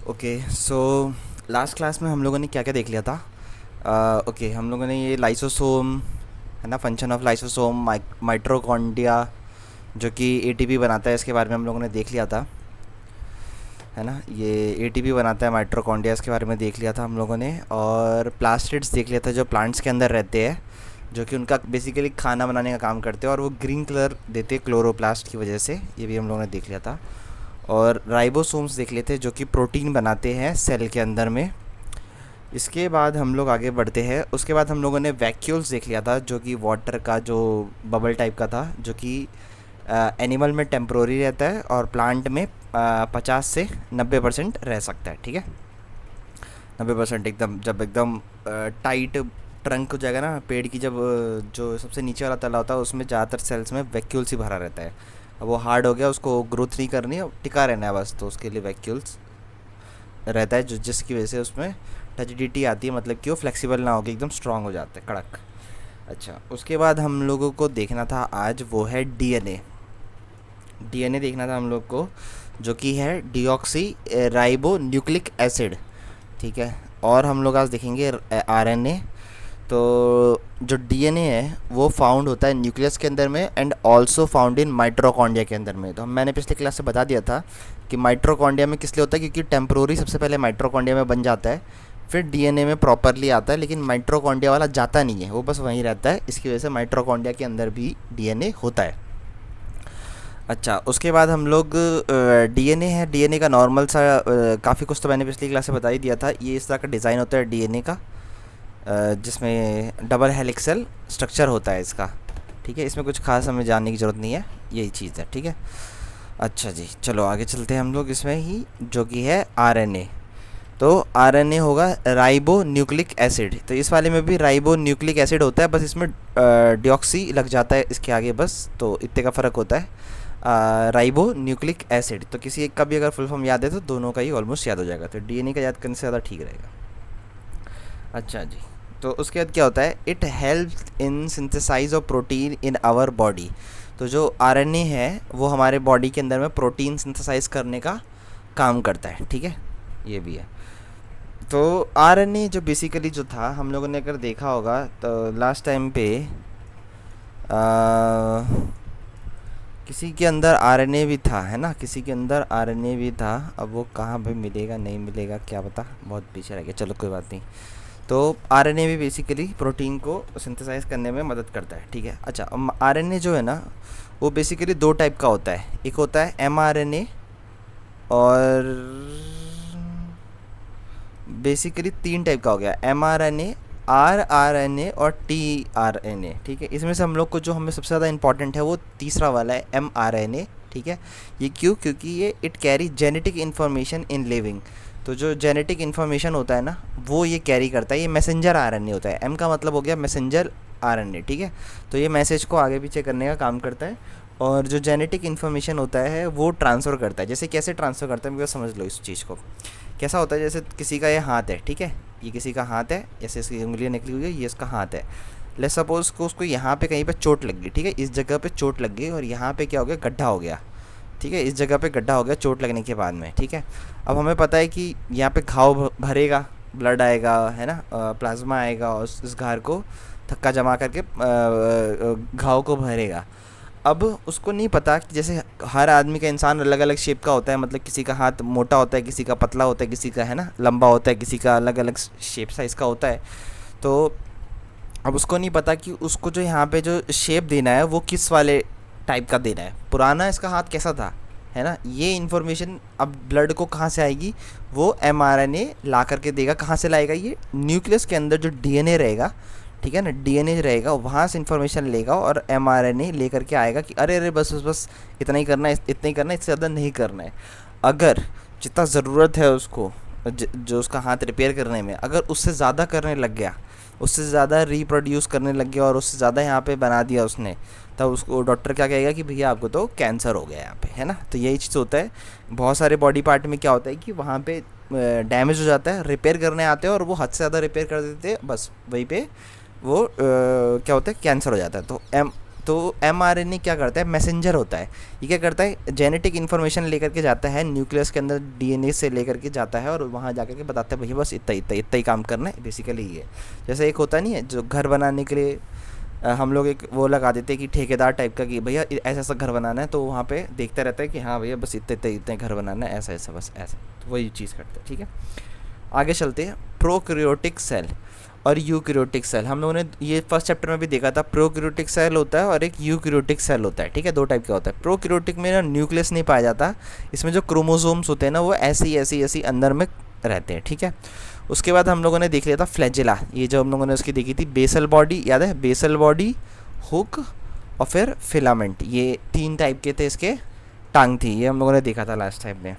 Okay so last class में हम लोगों ने क्या क्या देख लिया था। ओके हम लोगों ने ये लाइसोसोम है ना, फंक्शन ऑफ लाइसोसोम, माइट्रोकॉन्ड्रिया जो कि एटीपी बनाता है, इसके बारे में हम लोगों ने देख लिया था, है ना। ये एटीपी बनाता है माइट्रोकॉन्ड्रिया, इसके बारे में देख लिया था हम लोगों ने। और प्लास्टिड्स देख लिया था जो प्लांट्स के अंदर रहते हैं, जो कि उनका बेसिकली खाना बनाने का काम करते हैं और वो ग्रीन कलर देते हैं क्लोरोप्लास्ट की वजह से, ये भी हम लोगों ने देख लिया था। और राइबोसोम्स देख लेते हैं जो कि प्रोटीन बनाते हैं सेल के अंदर में। इसके बाद हम लोग आगे बढ़ते हैं। उसके बाद हम लोगों ने वैक्यूल्स देख लिया था जो कि वाटर का जो बबल टाइप का था, जो कि एनिमल में टेम्प्रोरी रहता है और प्लांट में 50 से 90% रह सकता है, ठीक है। 90% एकदम, जब एकदम टाइट ट्रंक हो जाएगा ना पेड़ की, जब जो सबसे नीचे वाला तला होता है उसमें ज़्यादातर सेल्स में वैक्यूल्स ही भरा रहता है। अब वो हार्ड हो गया, उसको ग्रोथ नहीं करनी है, टिका रहना है बस, तो उसके लिए वैक्यूल्स रहता है, जो जिसकी वजह से उसमें टचिडिटी आती है, मतलब कि वो फ्लेक्सिबल ना होकर एकदम स्ट्रांग हो जाते हैं, कड़क। अच्छा, उसके बाद हम लोगों को देखना था आज, वो है डीएनए। डीएनए देखना था हम लोग को, जो कि है डीऑक्सी राइबो न्यूक्लिक एसिड, ठीक है। और हम लोग आज देखेंगे आरएनए। तो जो डीएनए है वो फाउंड होता है न्यूक्लियस के अंदर में and also found in mitochondria के अंदर में। तो मैंने पिछले क्लास से बता दिया था कि माइट्रोकॉन्ड्रिया में किस लिए होता है, क्योंकि टेम्प्रोरी सबसे पहले माइट्रोकॉन्ड्रिया में बन जाता है, फिर डीएनए में प्रॉपरली आता है, लेकिन माइट्रोकॉन्ड्रिया वाला जाता नहीं है, वो बस वहीं रहता है। इसकी वजह से माइट्रोकॉन्ड्रिया के अंदर भी डीएनए होता है। अच्छा, उसके बाद हम लोग डीएनए है, डीएनए का नॉर्मल सा काफ़ी कुछ तो मैंने पिछली क्लास से बता ही दिया था। ये इस तरह का डिज़ाइन होता है डीएनए का, जिसमें डबल हेलिक्सल स्ट्रक्चर होता है इसका, ठीक है। इसमें कुछ खास हमें जानने की ज़रूरत नहीं है, यही चीज़ है, ठीक है। अच्छा जी, चलो आगे चलते हैं हम लोग इसमें ही, जो कि है आरएनए। तो आरएनए होगा राइबो न्यूक्लिक एसिड, तो इस वाले में भी राइबो न्यूक्लिक एसिड होता है, बस इसमें डिऑक्सी लग जाता है इसके आगे बस, तो इतने का फ़र्क होता है। राइबो न्यूक्लिक एसिड, तो किसी एक का भी अगर फुल फॉर्म याद है तो दोनों का ही ऑलमोस्ट याद हो जाएगा, तो डीएनए का याद करने से ज़्यादा ठीक रहेगा। अच्छा जी, तो उसके बाद क्या होता है, it help in synthesize of protein in our body. तो जो आरएनए है वो हमारे बॉडी के अंदर में प्रोटीन सिंथेसाइज करने का काम करता है, ठीक है, ये भी है। तो आरएनए जो बेसिकली जो था, हम लोगों ने अगर देखा होगा तो लास्ट टाइम पे किसी के अंदर आरएनए भी था, है ना, किसी के अंदर आरएनए भी था। अब वो कहाँ पे मिलेगा नहीं मिलेगा क्या पता, बहुत पीछे रह गया, चलो कोई बात नहीं। तो आरएनए भी बेसिकली प्रोटीन को सिंथेसाइज करने में मदद करता है, ठीक है। अच्छा, आरएनए जो है ना वो बेसिकली दो टाइप का होता है, एक होता है एमआरएनए और बेसिकली तीन टाइप का हो गया, एमआरएनए, आरआरएनए और टीआरएनए, ठीक है। इसमें से हम लोग को जो हमें सबसे ज़्यादा इंपॉर्टेंट है वो तीसरा वाला है, एमआरएनए, ठीक है। ये क्यों, क्योंकि ये it carry genetic information in living. तो जो जेनेटिक इन्फॉर्मेशन होता है ना वो ये कैरी करता है, ये मैसेंजर आरएनए होता है। एम का मतलब हो गया मैसेंजर आरएनए, ठीक है। तो ये मैसेज को आगे पीछे करने का काम करता है, और जो जेनेटिक इन्फॉर्मेशन होता है वो ट्रांसफ़र करता है। जैसे कैसे ट्रांसफ़र करता है, मुझे समझ लो इस चीज़ को। कैसा होता है, जैसे किसी का ये हाथ है, ठीक है, ये किसी का हाथ है, जैसे इसकी उंगलियाँ निकली हुई है, ये इसका हाथ है। लेट्स सपोज को उसको यहाँ पे कहीं पे चोट लग गई, ठीक है, इस जगह पे चोट लग गई और यहाँ पे क्या हो गया, गड्ढा हो गया, ठीक है, इस जगह पे गड्ढा हो गया चोट लगने के बाद में, ठीक है। अब हमें पता है कि यहाँ पे घाव भरेगा, ब्लड आएगा, है ना, प्लाज्मा आएगा और इस घाव को थक्का जमा करके घाव को भरेगा। अब उसको नहीं पता कि जैसे हर आदमी का, इंसान अलग अलग शेप का होता है, मतलब किसी का हाथ मोटा होता है, किसी का पतला होता है, किसी का है ना लंबा होता है, किसी का अलग अलग शेप साइज़ का होता है। तो अब उसको नहीं पता कि उसको जो यहाँ पे जो शेप देना है वो किस वाले टाइप का देना है, पुराना इसका हाथ कैसा था, है ना। ये इन्फॉर्मेशन अब ब्लड को कहाँ से आएगी, वो एमआरएनए ला करके देगा। कहाँ से लाएगा, ये न्यूक्लियस के अंदर जो डीएनए रहेगा, ठीक है ना, डीएनए रहेगा, वहाँ से इन्फॉर्मेशन लेगा और एमआरएनए लेकर के आएगा कि अरे अरे बस बस बस इतना ही करना है, इतना ही करना है, इससे ज़्यादा नहीं करना है। अगर जितना ज़रूरत है उसको, जो उसका हाथ रिपेयर करने में, अगर उससे ज़्यादा करने लग गया, उससे ज़्यादा रिप्रोड्यूस करने लग गया और उससे ज़्यादा यहाँ पे बना दिया उसने, तब उसको डॉक्टर क्या कहेगा कि भैया आपको तो कैंसर हो गया यहाँ पे, है ना। तो यही चीज़ होता है बहुत सारे बॉडी पार्ट में, क्या होता है कि वहाँ पे डैमेज हो जाता है, रिपेयर करने आते हैं और वो हद से ज़्यादा रिपेयर कर देते हैं, बस वहीं पे वो क्या होता है, कैंसर हो जाता है। तो तो mRNA क्या करता है, मैसेंजर होता है। ये क्या करता है, जेनेटिक इन्फॉर्मेशन लेकर के जाता है न्यूक्लियस के अंदर, डीएनए से लेकर के जाता है और वहाँ जा कर के बताता है भैया बस इतना इतना इतना ही काम करना है, बेसिकली ये। जैसे एक होता नहीं है जो घर बनाने के लिए हम लोग एक वो लगा देते हैं कि ठेकेदार टाइप का, कि भैया ऐसा ऐसा घर बनाना है, तो वहाँ पे देखता रहता है कि हाँ भैया बस इतने इतने इतने घर बनाना है, ऐसा ऐसा बस ऐसा, तो वही चीज़ करते हैं। ठीक है, आगे चलते हैं। प्रोकैरियोटिक सेल और यूकैरियोटिक सेल, हम लोगों ने ये फर्स्ट चैप्टर में भी देखा था। प्रोकैरियोटिक सेल होता है और एक यूकैरियोटिक सेल होता है। ठीक है, दो टाइप का होता है। प्रोकैरियोटिक में ना न्यूक्लियस नहीं पाया जाता, इसमें जो क्रोमोसोम्स होते हैं ना वो ऐसी ऐसी ऐसी अंदर में रहते हैं। ठीक है, उसके बाद हम लोगों ने देख लिया था फ्लैजिला, ये जो हम लोगों ने उसकी देखी थी, बेसल बॉडी, याद है, बेसल बॉडी, हुक और फिर फिलामेंट, ये 3 टाइप के थे इसके टांग थी, ये हम लोगों ने देखा था लास्ट टाइम में।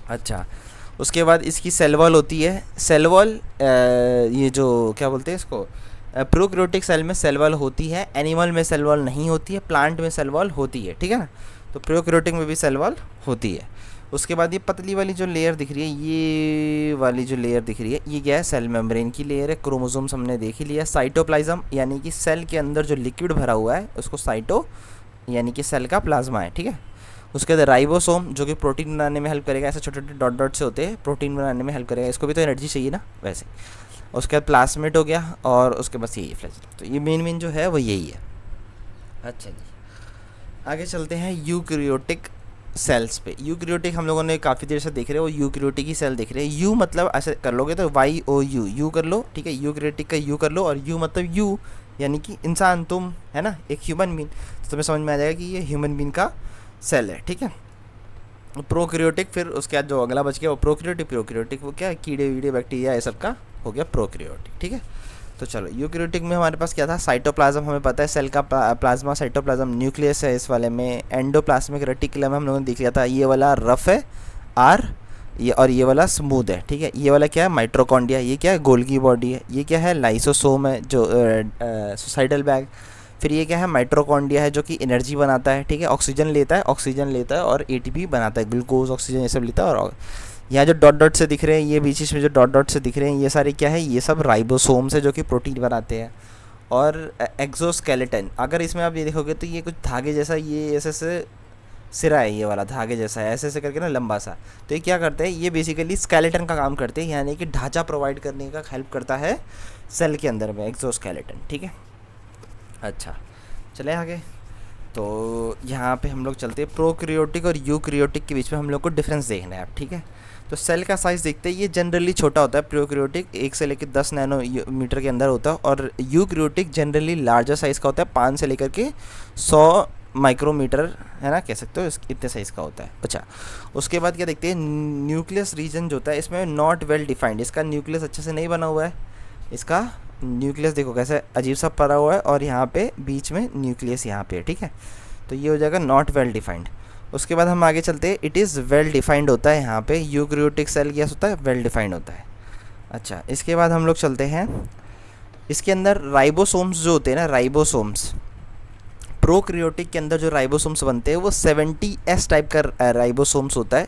अच्छा, उसके बाद इसकी सेल वॉल होती है। सेल वॉल ये जो क्या बोलते हैं इसको, प्रोकैरियोटिक सेल में सेल वॉल होती है, एनिमल में सेल वॉल नहीं होती है, प्लांट में सेल वॉल होती है। ठीक है ना, तो प्रोकैरियोटिक में भी सेल वॉल होती है। उसके बाद ये पतली वाली जो लेयर दिख रही है, ये वाली जो लेयर दिख रही है, ये क्या है, सेल मेम्ब्रेन की लेयर है। क्रोमोसोम्स हमने देख ही लिया। साइटोप्लाज्म यानी कि सेल के अंदर जो लिक्विड भरा हुआ है उसको साइटो यानी कि सेल का प्लाज्मा है। ठीक है, उसके बाद राइबोसोम जो कि प्रोटीन बनाने में हेल्प करेगा, ऐसे छोटे छोटे डॉट डॉट से होते हैं, प्रोटीन बनाने में हेल्प करेगा, इसको भी तो एनर्जी चाहिए ना वैसे। उसके बाद प्लाज्मिड हो गया और उसके बस यही फ्लैजिला, तो ये मेन जो है वो यही है। अच्छा जी, आगे चलते हैं यूकैरियोटिक सेल्स पे। यूकैरियोटिक हम लोगों ने काफ़ी देर से देख रहे हैं, वो यूकैरियोटिक ही सेल देख रहे हैं। यू मतलब ऐसे कर लोगे तो YOU, यू कर लो। ठीक है, यूकैरियोटिक का यू कर लो, और यू मतलब यू यानी कि इंसान, तुम, है ना, एक ह्यूमन बीन, तो तुम्हें समझ में आ जाएगा कि ये ह्यूमन बीन का सेल है। ठीक है, प्रोकैरियोटिक, फिर उसके बाद जो अगला बच गया वो प्रोकैरियोटिक। प्रोकैरियोटिक वो क्या है, कीड़े वीड़े बैक्टीरिया ये सब का हो गया प्रोकैरियोटिक। ठीक है, तो चलो यूकैरियोटिक में हमारे पास क्या था, साइटोप्लाज्म, हमें पता है सेल का प्लाज्मा साइटोप्लाज्म, न्यूक्लियस है इस वाले में, एंडोप्लाज्मिक रेटिकुलम हम लोगों ने देख लिया था, ये वाला रफ है आर, ये और ये वाला स्मूथ है। ठीक है, ये वाला क्या है, माइटोकॉन्ड्रिया, ये क्या है, गोल्गी बॉडी है, ये क्या है, लाइसोसोम है जो सुसाइडल बैग, फिर ये क्या है, माइटोकॉन्ड्रिया है जो कि एनर्जी बनाता है। ठीक है, ऑक्सीजन लेता है और एटीपी बनाता है, ग्लूकोज ऑक्सीजन ये सब लेता है। और यहाँ जो डॉट डॉट से दिख रहे हैं, ये बीच में जो डॉट डॉट से दिख रहे हैं, ये सारे क्या है, ये सब राइबोसोम्स है जो कि प्रोटीन बनाते हैं। और एक्सोस्केलेटन, अगर इसमें आप ये देखोगे तो ये कुछ धागे जैसा, ये ऐसे से सिरा है, ये वाला धागे जैसा है, ऐसे ऐसे करके ना लंबा सा, तो ये क्या करते हैं, ये बेसिकली स्केलेटन का काम करते हैं, यानी कि ढांचा प्रोवाइड करने का हेल्प करता है सेल के अंदर में, एक्सोस्केलेटन। ठीक है, अच्छा चले आगे। तो यहाँ पे हम लोग चलते हैं प्रोकैरियोटिक और यूकैरियोटिक के बीच में हम लोग को डिफरेंस देखना है अब। ठीक है, तो सेल का साइज़ देखते हैं, ये जनरली छोटा होता है। प्रोकैरियोटिक 1 से लेकर 10 नैनोमीटर के अंदर होता है, और यूकैरियोटिक जनरली लार्जर साइज़ का होता है, 5 से लेकर के 100 माइक्रोमीटर, है ना, कह सकते हो, इतने साइज़ का होता है। अच्छा, उसके बाद क्या देखते हैं, न्यूक्लियस रीजन जो होता है इसमें नॉट वेल डिफाइंड, इसका न्यूक्लियस अच्छे से नहीं बना हुआ है। इसका न्यूक्लियस देखो कैसे अजीब सा पड़ा हुआ है, और यहाँ पे बीच में न्यूक्लियस यहाँ पे है। ठीक है, तो ये हो जाएगा नॉट वेल डिफाइंड। उसके बाद हम आगे चलते हैं, इट इज़ वेल डिफाइंड होता है यहाँ पे। यूकैरियोटिक सेल क्या होता है, वेल डिफाइंड होता है। अच्छा, इसके बाद हम लोग चलते हैं, इसके अंदर राइबोसोम्स जो होते हैं ना, राइबोसोम्स, प्रोकैरियोटिक के अंदर जो राइबोसोम्स बनते हैं वो 70S टाइप का राइबोसोम्स होता है,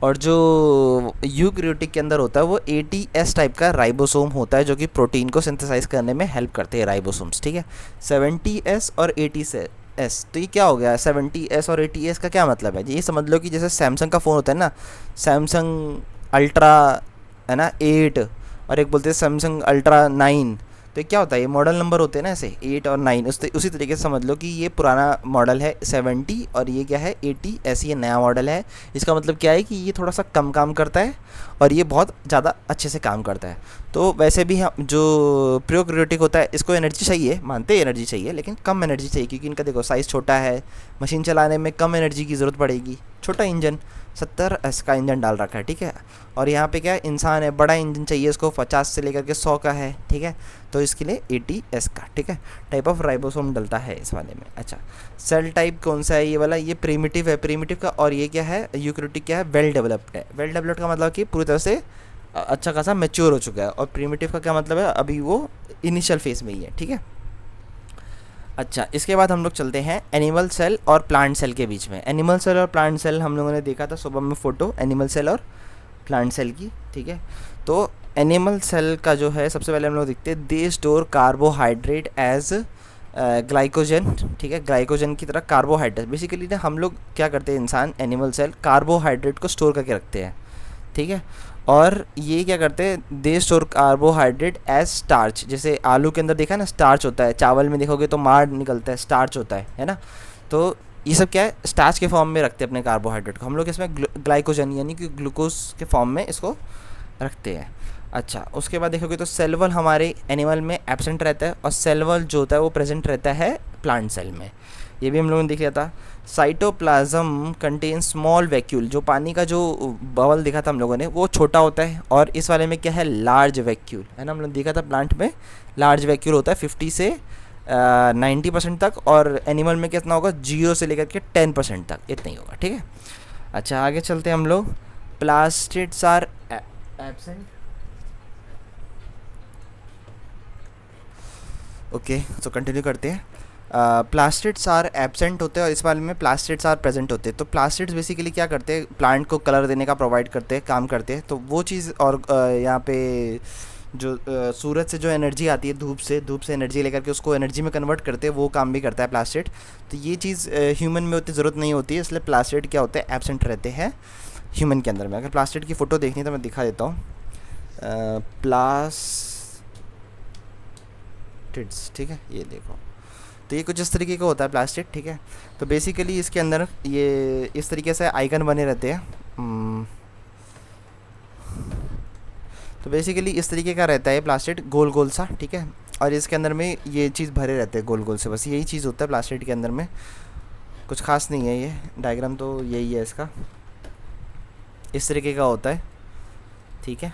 और जो यूकैरियोटिक के अंदर होता है वो 80S टाइप का राइबोसोम होता है, जो कि प्रोटीन को सिंथेसाइज करने में हेल्प करते हैं राइबोसोम्स। ठीक है, 70S और 80S, तो ये क्या हो गया, 70S और 80S का क्या मतलब है, ये समझ लो कि जैसे सैमसंग का फ़ोन होता है ना, सैमसंग अल्ट्रा, है ना, 8, और एक बोलते हैं सैमसंग अल्ट्रा 9, तो ये क्या होता है, ये मॉडल नंबर होते हैं ना ऐसे 8 और 9, उसी तरीके से समझ लो कि ये पुराना मॉडल है 70 और ये क्या है 80, ऐसे ये नया मॉडल है। इसका मतलब क्या है कि ये थोड़ा सा कम काम करता है और ये बहुत ज़्यादा अच्छे से काम करता है। तो वैसे भी हम जो प्रोकैरियोटिक होता है इसको एनर्जी चाहिए, मानते हैं एनर्जी चाहिए, लेकिन कम एनर्जी चाहिए, क्योंकि इनका देखो साइज़ छोटा है, मशीन चलाने में कम एनर्जी की ज़रूरत पड़ेगी। छोटा इंजन 70S का इंजन डाल रखा है। ठीक है, और यहाँ पे क्या है, इंसान है, बड़ा इंजन चाहिए इसको, 50 से लेकर के 100 का है। ठीक है, तो इसके लिए 80S का, ठीक है, टाइप ऑफ राइबोसोम डलता है इस वाले में। अच्छा, सेल टाइप कौन सा है, ये वाला, ये प्रिमिटिव है, प्रिमिटिव का, और ये क्या है, यूकैरियोटिक क्या है, वेल डेवलप्ड है। वेल डेवलप्ड का मतलब कि पूरी तरह से अच्छा खासा मैच्योर हो चुका है, और प्रिमिटिव का क्या मतलब है, अभी वो इनिशियल फेज में ही है। ठीक है, अच्छा, इसके बाद हम लोग चलते हैं एनिमल सेल और प्लांट सेल के बीच में। एनिमल सेल और प्लांट सेल हम लोगों ने देखा था सुबह में फ़ोटो एनिमल सेल और प्लांट सेल की। ठीक है, तो एनिमल सेल का जो है सबसे पहले हम लोग देखते हैं, they store carbohydrate as glycogen, ठीक है, ग्लाइकोजन की तरह कार्बोहाइड्रेट। बेसिकली ना हम लोग क्या करते हैं, इंसान एनिमल सेल कार्बोहाइड्रेट को स्टोर करके रखते हैं, ठीक है। और ये क्या करते हैं, they store carbohydrate as starch. जैसे आलू के अंदर देखा है ना स्टार्च होता है, चावल में देखोगे तो माड़ निकलता है, स्टार्च होता है ना। तो ये सब क्या है, स्टार्च के फॉर्म में रखते हैं अपने कार्बोहाइड्रेट को। हम लोग इसमें ग्लाइकोजन यानी कि ग्लूकोज के फॉर्म में इसको रखते हैं। अच्छा, उसके बाद देखोगे तो सेल वॉल हमारे एनिमल में एब्सेंट रहता है, और सेल वॉल जो होता है वो प्रेजेंट रहता है प्लांट सेल में। ये भी हम लोगों ने देख लिया था। साइटोप्लाज्म कंटेन स्मॉल वैक्यूल, जो पानी का जो बबल देखा था हम लोगों ने वो छोटा होता है, और इस वाले में क्या है, लार्ज वैक्यूल है ना। हम लोग देखा था प्लांट में लार्ज वैक्यूल होता है 50 से 90% तक, और एनिमल में कितना होगा, 0 से लेकर के 10% तक, इतना ही होगा, ठीक है। अच्छा, आगे चलते हैं हम लोग। Plastids are absent. ओके, तो कंटिन्यू करते हैं। प्लास्टिड्स आर एब्सेंट होते हैं, और इस वाले में प्लास्टिड्स आर प्रेजेंट होते हैं। तो प्लास्टिड्स बेसिकली क्या करते हैं, प्लांट को कलर देने का प्रोवाइड करते हैं, काम करते हैं। तो वो चीज़, और यहाँ पे जो सूरज से जो एनर्जी आती है, धूप से एनर्जी लेकर के उसको एनर्जी में कन्वर्ट करते हैं, वो काम भी करता है प्लास्टिड। तो ये चीज़ ह्यूमन में उतनी ज़रूरत नहीं होती है, इसलिए प्लास्टिड क्या होते हैं, एब्सेंट रहते हैं ह्यूमन के अंदर में। अगर प्लास्टिड की फ़ोटो देखनी है तो मैं दिखा देता हूँ। प्लास्टिड्स, ठीक है, ये देखो। तो ये कुछ इस तरीके का होता है प्लास्टिक, ठीक है। तो बेसिकली इसके अंदर ये इस तरीके से आइकन बने रहते हैं। तो बेसिकली इस तरीके का रहता है प्लास्टिक, गोल गोल सा, ठीक है। और इसके अंदर में ये चीज़ भरे रहते हैं गोल गोल से, बस यही चीज़ होता है प्लास्टिक के अंदर में, कुछ खास नहीं है। ये डायग्राम तो यही है इसका, इस तरीके का होता है, ठीक है।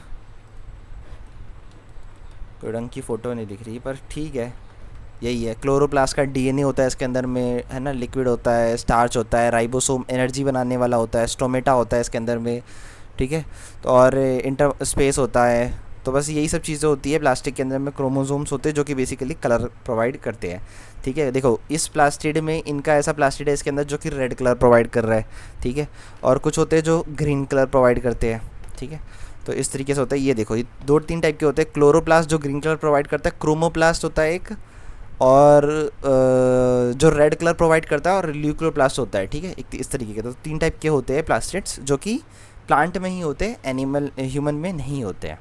कोई रंग की फ़ोटो नहीं दिख रही, पर ठीक है, यही है। क्लोरोप्लास्ट का डीएनए होता है इसके अंदर में, है ना, लिक्विड होता है, स्टार्च होता है, राइबोसोम एनर्जी बनाने वाला होता है, स्टोमेटा होता है इसके अंदर में, ठीक है। तो और इंटर स्पेस होता है। तो बस यही सब चीज़ें होती है प्लास्टिक के अंदर में। क्रोमोसोम्स होते हैं जो कि बेसिकली कलर प्रोवाइड करते हैं, ठीक है। देखो इस प्लास्टिड में इनका ऐसा प्लास्टिड है इसके अंदर जो कि रेड कलर प्रोवाइड कर रहा है, ठीक है। और कुछ होते हैं जो ग्रीन कलर प्रोवाइड करते हैं, ठीक है। तो इस तरीके से होता है। ये देखो, ये 2-3 टाइप के होते हैं। क्लोरोप्लास्ट जो ग्रीन कलर प्रोवाइड करता है, क्रोमोप्लास्ट होता है एक, और जो रेड कलर प्रोवाइड करता है, और ल्यूक्लोप्लास्ट होता है, ठीक है। एक इस तरीके के तो 3 टाइप के होते हैं प्लास्टिड्स, जो कि प्लांट में ही होते हैं, एनिमल ह्यूमन में नहीं होते हैं,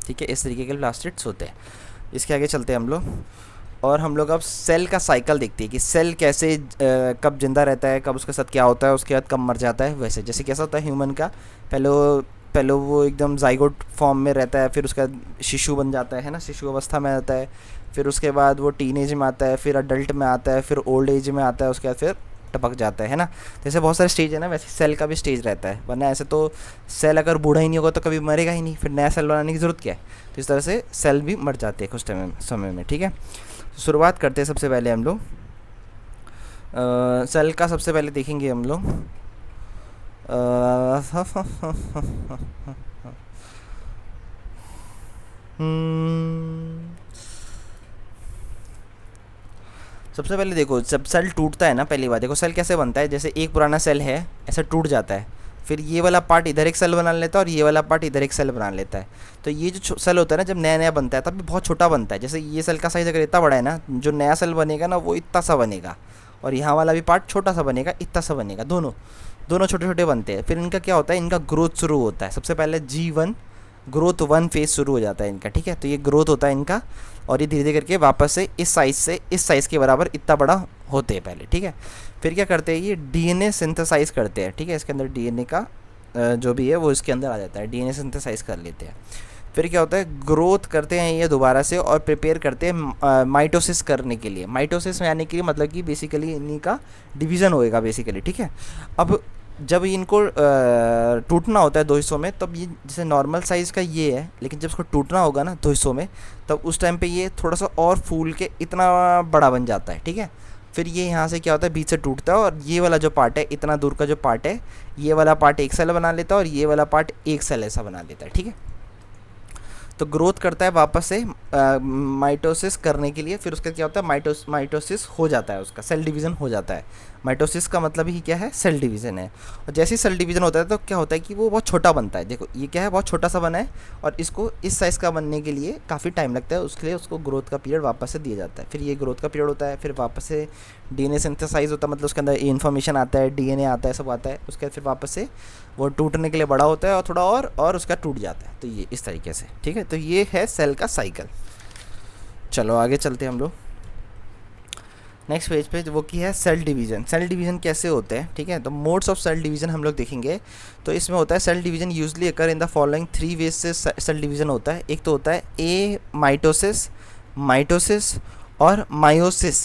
ठीक है। इस तरीके के प्लास्टिड्स होते हैं। इसके आगे चलते हैं हम लोग, और हम लोग अब सेल का साइकिल देखते हैं कि सेल कैसे कब जिंदा रहता है, कब उसके साथ क्या होता है, उसके बाद कब मर जाता है। वैसे जैसे कैसा होता है ह्यूमन का, पहले वो एकदम जाइगोट फॉर्म में रहता है, फिर उसका शिशु बन जाता है ना, शिशु अवस्था में आता है। फिर उसके बाद वो टीनेज में आता है, फिर अडल्ट में आता है, फिर ओल्ड एज में आता है, उसके बाद फिर टपक जाता है ना। जैसे बहुत सारे स्टेज है ना, वैसे सेल का भी स्टेज रहता है। वरना ऐसे तो सेल अगर बूढ़ा ही नहीं होगा तो कभी मरेगा ही नहीं, फिर नया सेल बनाने की ज़रूरत क्या है। तो इस तरह से सेल भी मर जाते हैं कुछ समय में, ठीक है। तो शुरुआत करते हैं सबसे पहले हम लोग सेल का। सबसे पहले देखेंगे हम लोग सबसे पहले देखो, जब सेल टूटता है ना, पहली बात देखो सेल कैसे बनता है। जैसे एक पुराना सेल है, ऐसा टूट जाता है, फिर ये वाला पार्ट इधर एक सेल बना लेता है, और ये वाला पार्ट इधर एक सेल बना लेता है। तो ये जो सेल होता है ना, जब नया नया बनता है तब भी बहुत छोटा बनता है। जैसे ये सेल का साइज़ अगर इतना बड़ा है ना, जो नया सेल बनेगा ना वो इतना सा बनेगा, और यहाँ वाला भी पार्ट छोटा सा बनेगा, इतना सा बनेगा। दोनों दोनों छोटे छोटे बनते हैं। फिर इनका क्या होता है, इनका ग्रोथ शुरू होता है। सबसे पहले G1 ग्रोथ 1 फेज शुरू हो जाता है इनका, ठीक है। तो ये ग्रोथ होता है इनका, और ये धीरे धीरे करके वापस से इस साइज़ के बराबर इतना बड़ा होते हैं पहले, ठीक है। फिर क्या करते हैं, ये डीएनए सिंथेसाइज करते हैं, ठीक है। इसके अंदर डीएनए का जो भी है वो इसके अंदर आ जाता है, डीएनए सिंथेसाइज कर लेते हैं। फिर क्या होता है, ग्रोथ करते हैं ये दोबारा से, और प्रिपेयर करते हैं माइटोसिस करने के लिए। माइटोसिस में आने के लिए मतलब कि बेसिकली इन्हीं का डिवीज़न होएगा बेसिकली, ठीक है। अब जब इनको टूटना होता है 2 हिस्सों में, तब ये जैसे नॉर्मल साइज़ का ये है, लेकिन जब इसको टूटना होगा ना 2 हिस्सों में, तब उस टाइम पे ये थोड़ा सा और फूल के इतना बड़ा बन जाता है, ठीक है। फिर ये यहाँ से क्या होता है, बीच से टूटता है, और ये वाला जो पार्ट है, इतना दूर का जो पार्ट है, ये वाला पार्ट एक सेल बना लेता है, और ये वाला पार्ट एक सेल ऐसा बना लेता है, ठीक है। तो ग्रोथ करता है वापस से माइटोसिस करने के लिए। फिर उसका क्या होता है, माइटोसिस हो जाता है, उसका सेल डिवीज़न हो जाता है। माइटोसिस का मतलब ही क्या है, सेल डिवीज़न है। और जैसे ही सेल डिवीज़न होता है तो क्या होता है कि वो बहुत छोटा बनता है। देखो ये क्या है, बहुत छोटा सा बना है, और इसको इस साइज़ का बनने के लिए काफ़ी टाइम लगता है, उसके लिए उसको ग्रोथ का पीरियड वापस से दिया जाता है। फिर ये ग्रोथ का पीरियड होता है, फिर वापस से डीएनए सिंथेसाइज होता है, मतलब उसके अंदर इन्फॉर्मेशन आता है, डीएनए आता है, सब आता है। उसके बाद फिर वापस से वो टूटने के लिए बड़ा होता है और थोड़ा और उसका टूट जाता है। तो ये इस तरीके से, ठीक है। तो ये है सेल का साइकिल। चलो आगे चलते हैं हम लोग नेक्स्ट पेज पे, वो की है सेल डिवीज़न। सेल डिवीज़न कैसे होते हैं, ठीक है। तो मोड्स ऑफ सेल डिवीज़न हम लोग देखेंगे। तो इसमें होता है cell division usually occur in the following 3 ways से सेल डिवीज़न होता है। एक तो होता है ए माइटोसिस, माइटोसिस और मायोसिस,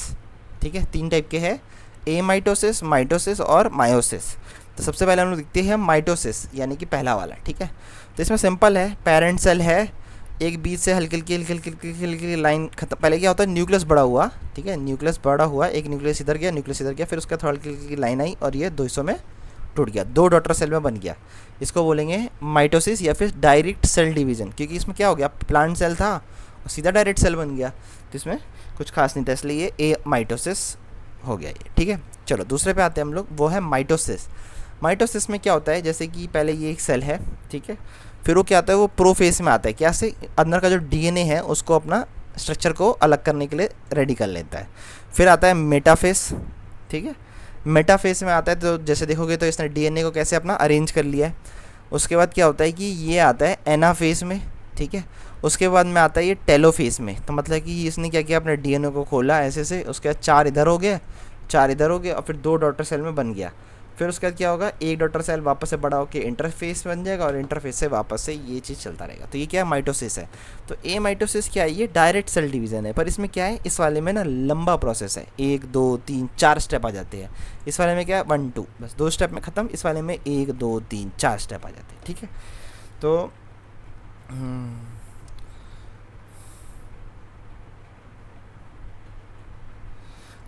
ठीक है। 3 टाइप के हैं, ए माइटोसिस, माइटोसिस और मायोसिस। तो सबसे पहले हम लोग देखते हैं माइटोसिस, यानी कि पहला वाला, ठीक है। तो इसमें सिंपल है, पेरेंट सेल है, एक बीच से हल्की हल्की लाइन खत्म। पहले क्या होता है, न्यूक्लियस बड़ा हुआ, ठीक है, न्यूक्लियस बड़ा हुआ, एक न्यूक्लियस इधर गया, फिर उसका थोड़ा हल्की लाइन आई और ये 2 हिस्सों में टूट गया, 2 डॉटर सेल में बन गया। इसको बोलेंगे माइटोसिस या फिर डायरेक्ट सेल डिवीज़न, क्योंकि इसमें क्या हो गया, प्लांट सेल था और सीधा डायरेक्ट सेल बन गया, तो इसमें कुछ खास नहीं था, इसलिए ये ए माइटोसिस हो गया ये, ठीक है। चलो दूसरे पे आते हैं हम लोग, वो है माइटोसिस। माइटोसिस में क्या होता है, जैसे कि पहले ये एक सेल है, ठीक है, फिर वो क्या आता है, वो प्रोफेस में आता है, क्या से अंदर का जो डीएनए है उसको अपना स्ट्रक्चर को अलग करने के लिए रेडी कर लेता है। फिर आता है मेटाफेस, ठीक है। मेटाफेस में आता है, तो जैसे देखोगे तो इसने डीएनए को कैसे अपना अरेंज कर लिया है। उसके बाद क्या होता है कि ये आता है एनाफेस में, ठीक है। उसके बाद में आता है ये टेलोफेस में, तो मतलब कि इसने क्या किया, अपने डीएनए को खोला ऐसे से, उसके बाद 4 इधर हो गए, 4 इधर हो गए और फिर 2 डॉटर सेल में बन गया। फिर उसके बाद क्या होगा, एक डॉटर सेल वापस से बड़ा होकर इंटरफेस बन जाएगा और इंटरफेस से वापस से ये चीज़ चलता रहेगा। तो ये क्या है, माइटोसिस है। तो ए माइटोसिस क्या है, ये डायरेक्ट सेल डिवीज़न है, पर इसमें क्या है, इस वाले में ना लंबा प्रोसेस है, 1 2 3 4 स्टेप आ जाते हैं। इस वाले में क्या है, 1 2 बस 2 स्टेप में ख़त्म, इस वाले में 1 2 3 4 स्टेप आ जाते हैं, ठीक है। तो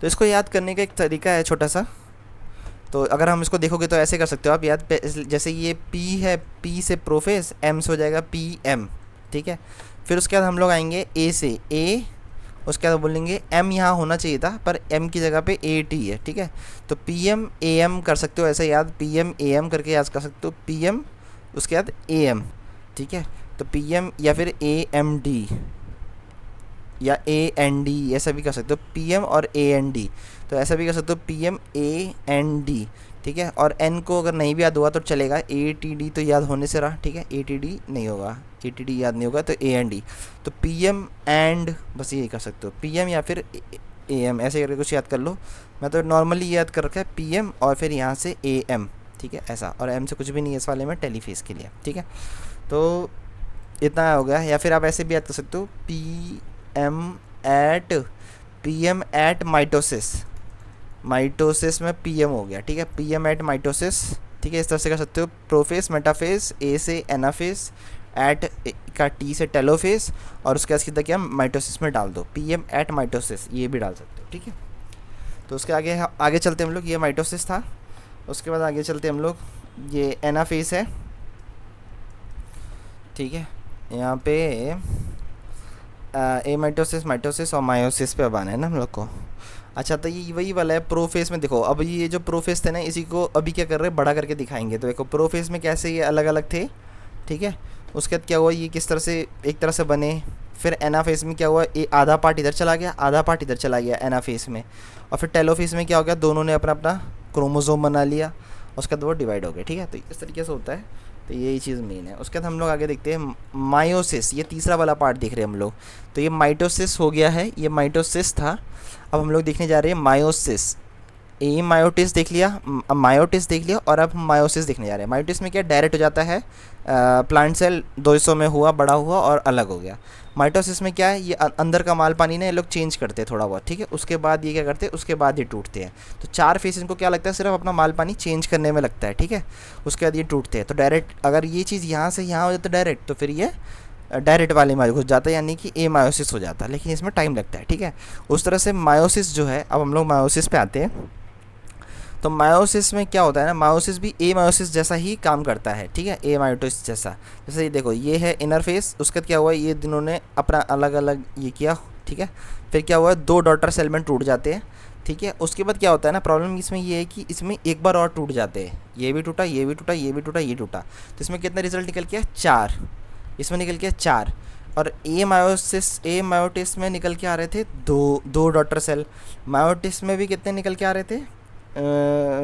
तो इसको याद करने का एक तरीका है छोटा सा। तो अगर हम इसको देखोगे तो ऐसे कर सकते हो आप याद, जैसे ये P है, P से प्रोफेस, M से हो जाएगा PM, ठीक है। फिर उसके बाद हम लोग आएंगे A से A, उसके बाद बोलेंगे M यहाँ होना चाहिए था, पर M की जगह पे AT है, ठीक है। तो PM AM कर सकते हो ऐसे याद, PM AM करके याद कर सकते हो, PM उसके बाद AM, ठीक है। तो PM या फिर AMD या AND, ऐसा भी कर सकते हो, PM और AND, तो ऐसा भी कर सकते हो, PM AND, ठीक है। और N को अगर नहीं भी याद हुआ तो चलेगा, ATD तो याद होने से रहा, ठीक है, ATD नहीं होगा, ATD याद नहीं होगा, तो AND, तो PM एंड, बस ये कर सकते हो, PM या फिर AM, ऐसे करके कुछ याद कर लो। मैं तो नॉर्मली याद कर रखा है PM और फिर यहाँ से AM, ठीक है, ऐसा, और M से कुछ भी नहीं है इस वाले में, टेलीफेस के लिए, ठीक है। तो इतना हो गया। या फिर आप ऐसे भी याद कर सकते हो, PM एट माइटोसिस, माइटोसिस में PM हो गया, ठीक है, PM एट माइटोसिस, ठीक है। इस तरह से कर सकते हो, प्रोफेस, मेटाफेस, A से एनाफेस, एट का T से टेलोफेस, और उसके बाद सीधा क्या माइटोसिस में डाल दो, PM एट माइटोसिस, ये भी डाल सकते हो, ठीक है। तो उसके आगे चलते हम लोग, ये माइटोसिस था। उसके बाद आगे चलते हम लोग, ये एनाफेस है, ठीक है। यहाँ पे ए माइटोसिस, माइटोसिस और मायोसिस पे अब आना है ना हम लोग को। अच्छा, तो ये वही वाला है प्रोफेस में। देखो अब ये जो प्रोफेस थे ना, इसी को अभी क्या कर रहे हैं, बड़ा करके दिखाएंगे। तो देखो प्रोफेस में कैसे ये अलग अलग थे, ठीक है। उसके बाद क्या हुआ, ये किस तरह से एक तरह से बने। फिर एनाफेस में क्या हुआ, ये आधा पार्ट इधर चला गया, आधा पार्ट इधर चला गया एनाफेस में। और फिर टेलोफेस में क्या हो गया, दोनों ने अपना अपना क्रोमोसोम बना लिया, उसके बाद वो डिवाइड हो गए, ठीक है। तो इस तरीके से होता है, तो यही चीज़ मेन है। उसके बाद हम लोग आगे देखते हैं मायोसिस, ये तीसरा वाला पार्ट देख रहे हैं हम लोग। तो ये माइटोसिस हो गया है, ये माइटोसिस था। अब हम लोग देखने जा रहे हैं मायोसिस। ए मायोटिस देख लिया, मायोटिस देख लिया, और अब मायोसिस देखने जा रहे हैं। मायोटिस में क्या डायरेक्ट हो जाता है, प्लांट सेल 2 हिस्सों में हुआ, बड़ा हुआ और अलग हो गया। माइटोसिस में क्या है, ये अंदर का माल पानी ना ये लोग चेंज करते हैं थोड़ा बहुत, ठीक है। उसके बाद ये क्या करते हैं, उसके बाद ये टूटते हैं। तो 4 फेस इनको क्या लगता है, सिर्फ अपना माल पानी चेंज करने में लगता है, ठीक है। उसके बाद ये टूटते हैं। तो डायरेक्ट अगर ये चीज़ यहाँ से यहाँ हो जाता है डायरेक्ट, तो फिर ये डायरेक्ट वाले में घुस जाता है, यानी कि ए मायोसिस हो जाता है, लेकिन इसमें टाइम लगता है, ठीक है। उस तरह से मायोसिस जो है, अब हम लोग मायोसिस पे आते हैं। तो मायोसिस में क्या होता है ना, मायोसिस भी ए मायोसिस जैसा ही काम करता है, ठीक है, ए मायोटिस जैसा। जैसे ये देखो, ये है इनर फेस, उसके बाद क्या हुआ, ये दोनों ने अपना अलग अलग ये किया, ठीक है। फिर क्या हुआ, 2 डॉटर सेल में टूट जाते हैं, ठीक है। उसके बाद क्या होता है ना, प्रॉब्लम इसमें ये है कि इसमें एक बार और टूट जाते हैं, ये भी टूटा, ये भी टूटा, ये भी टूटा, ये टूटा, तो इसमें कितना रिजल्ट निकल के 4, इसमें निकल के 4। और ए मायोटिस में निकल के आ रहे थे दो डॉटर सेल। मायोटिस में भी कितने निकल के आ रहे थे,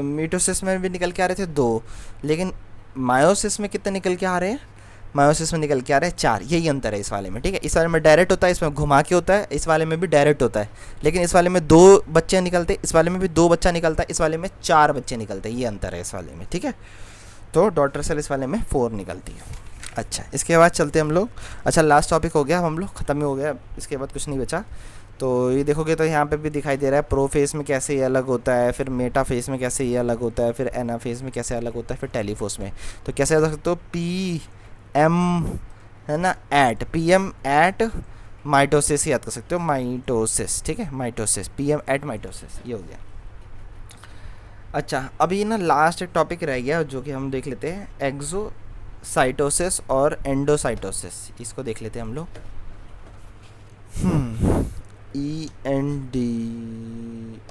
मीटोसिस में भी निकल के आ रहे थे 2, लेकिन मायोसिस में कितने निकल के आ रहे हैं, मायोसिस में निकल के आ रहे हैं 4। यही अंतर है इस वाले में, ठीक है। इस वाले में डायरेक्ट होता है, इसमें घुमा के होता है, इस वाले में भी डायरेक्ट होता है, लेकिन इस वाले में 2 बच्चे निकलते, इस वाले में भी 2 बच्चा निकलता है, इस वाले में 4 बच्चे निकलते हैं, ये अंतर है इस वाले में, ठीक है। तो डॉटर सेल इस वाले में 4 निकलती है। अच्छा, इसके बाद चलते हम लोग, अच्छा लास्ट टॉपिक हो गया, हम लोग ख़त्म ही हो गया, इसके बाद कुछ नहीं बचा। तो ये देखोगे तो यहाँ पे भी दिखाई दे रहा है प्रो फेस में कैसे ये अलग होता है, फिर मेटा फेस में कैसे ये अलग होता है, फिर एना फेस में कैसे अलग होता है, फिर टेलीफोस में। तो कैसे याद रख सकते हो, पी एम है ना, at, P M at mitosis याद कर सकते हो, माइटोसिस, ठीक है, mitosis, P M at mitosis, ये हो गया। अच्छा, अभी ना लास्ट एक टॉपिक रह गया जो कि हम देख लेते हैं, एक्सोसाइटोसिस और एंडोसाइटोसिस, इसको देख लेते हैं हम लोग। E N D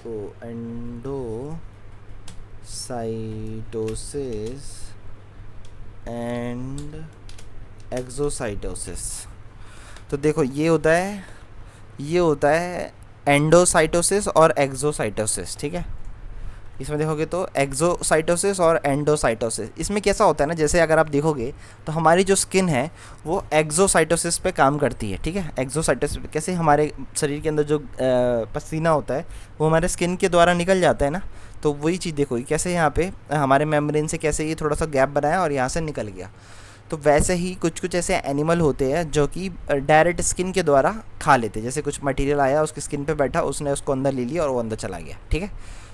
O, endocytosis and exocytosis. तो देखो ये होता है एंडोसाइटोसिस और एक्सोसाइटोसिस, ठीक है। इसमें देखोगे तो एक्सोसाइटोसिस और एंडोसाइटोसिस, इसमें कैसा होता है ना, जैसे अगर आप देखोगे तो हमारी जो स्किन है वो एक्सोसाइटोसिस पे काम करती है, ठीक है। एक्सोसाइटोसिस कैसे, हमारे शरीर के अंदर जो पसीना होता है वो हमारे स्किन के द्वारा निकल जाता है ना, तो वही चीज़ देखो कैसे यहाँ पे हमारे मेम्ब्रेन से कैसे ये थोड़ा सा गैप बनाया और यहाँ से निकल गया। तो वैसे ही कुछ कुछ ऐसे एनिमल होते हैं जो कि डायरेक्ट स्किन के द्वारा खा लेते हैं, जैसे कुछ मटेरियल आया उसकी स्किन पे बैठा, उसने उसको अंदर ले लिया और वो अंदर चला गया, ठीक है।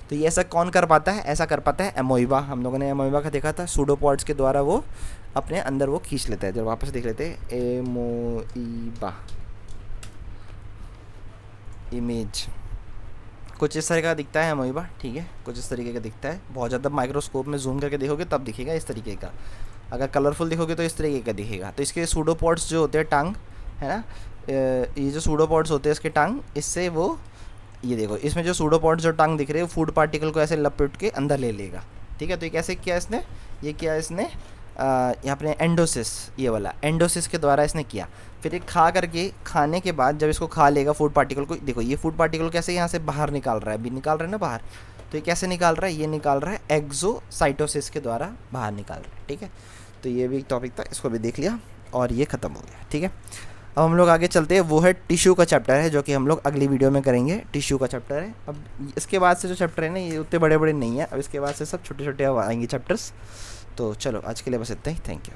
तो ये ऐसा कौन कर पाता है, ऐसा कर पाता है एमोइबा। हम लोगों ने एमोइबा का देखा था, सूडोपॉड्स के द्वारा वो अपने अंदर वो खींच लेता है। जब वापस देख लेते हैं एमोइबा इमेज, कुछ इस तरह का दिखता है एमोइबा, ठीक है, कुछ इस तरीके का दिखता है। बहुत ज़्यादा माइक्रोस्कोप में जूम करके देखोगे तब दिखेगा इस तरीके का, अगर कलरफुल दिखोगे तो इस तरीके का दिखेगा। तो इसके सूडोपॉड्स जो होते हैं टांग, है ना, ये जो सूडोपॉड्स होते हैं इसके टांग, इससे वो ये देखो इसमें जो सूडोपॉड्स जो टांग दिख रहे हैं फूड पार्टिकल को ऐसे लपेट के अंदर ले लेगा, ठीक है। तो ये कैसे किया इसने, ये किया इसने यहाँ पे एंडोसिस, ये वाला एंडोसिस के द्वारा इसने किया। फिर ये खाने के बाद जब इसको खा लेगा फूड पार्टिकल को, देखो ये फूड पार्टिकल कैसे यहाँ से बाहर निकाल रहा है, भी निकाल रहा है ना बाहर, तो ये कैसे निकाल रहा है, ये निकाल रहा है एक्सोसाइटोसिस के द्वारा बाहर निकाल रहा है, ठीक है। तो ये भी एक टॉपिक था, इसको भी देख लिया और ये ख़त्म हो गया, ठीक है। अब हम लोग आगे चलते हैं, वो है टिश्यू का चैप्टर है, जो कि हम लोग अगली वीडियो में करेंगे। टिश्यू का चैप्टर है। अब इसके बाद से जो चैप्टर है ना ये उतने बड़े बड़े नहीं है, अब इसके बाद से सब छोटे छोटे आएंगे चैप्टर्स। तो चलो आज के लिए बस इतना ही, थैंक यू।